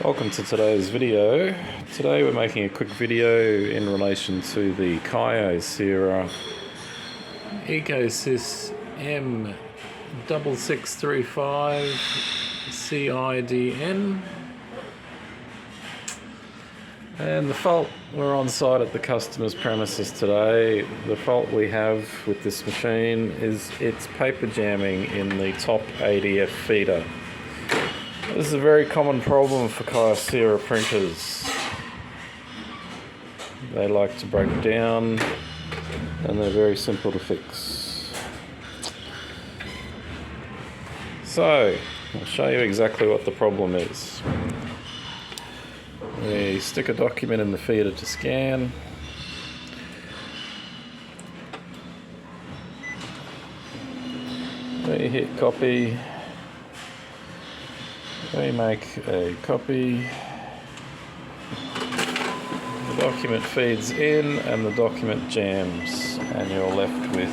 Welcome to today's video. Today we're making a quick video in relation to the Kyocera Ecosys m6635 CIDN. And the fault, we're on site at the customer's premises today. The fault we have with this machine is it's paper jamming in the top ADF feeder. This is a very common problem for Kyocera printers. They like to break down and they're very simple to fix. So, I'll show you exactly what the problem is. We stick a document in the feeder to scan. We hit copy. We make a copy. The document feeds in and the document jams, and you're left with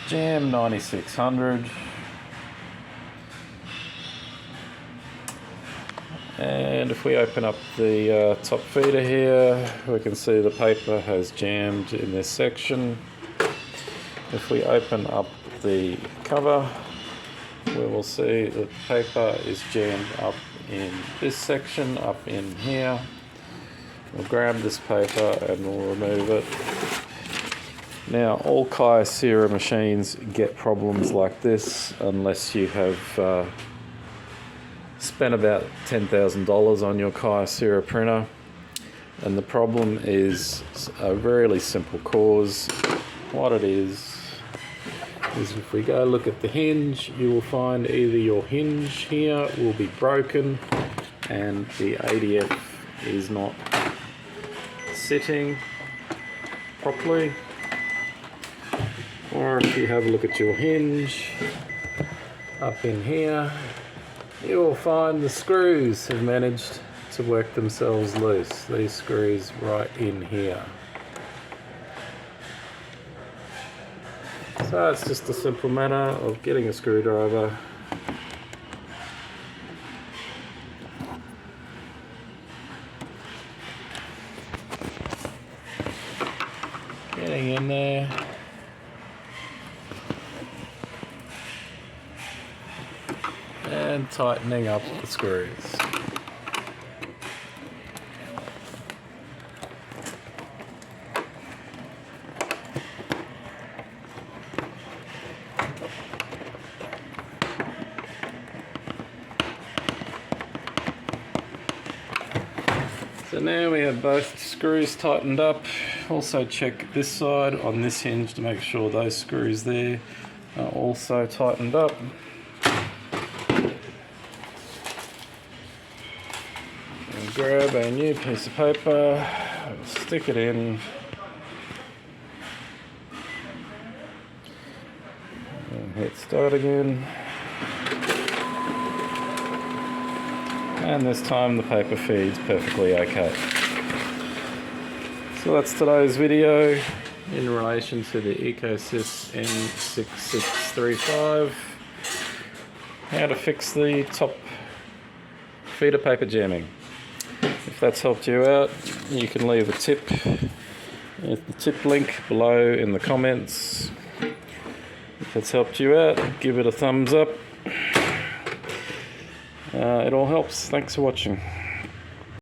Jam 9600. And if we open up the top feeder here, we can see the paper has jammed in this section. If we open up the cover, we will see that the paper is jammed up in this section, up in here. We'll grab this paper and we'll remove it. Now, all Kyocera machines get problems like this unless you have spent about $10,000 on your Kyocera printer. And the problem is a really simple cause. What it is if we go look at the hinge, you will find either your hinge here will be broken and the ADF is not sitting properly, or if you have a look at your hinge up in here, you will find the screws have managed to work themselves loose. These screws right in here. So it's just a simple matter of getting a screwdriver, getting in there, and tightening up the screws. So now we have both screws tightened up. Also check this side on this hinge to make sure those screws there are also tightened up. And grab a new piece of paper, stick it in, and hit start again. And this time the paper feeds perfectly okay. So that's today's video in relation to the Ecosys m6635. How to fix the top feeder paper jamming. If that's helped you out, you can leave a tip. There's the tip link below in the comments. If that's helped you out, give it a thumbs up. It all helps. Thanks for watching.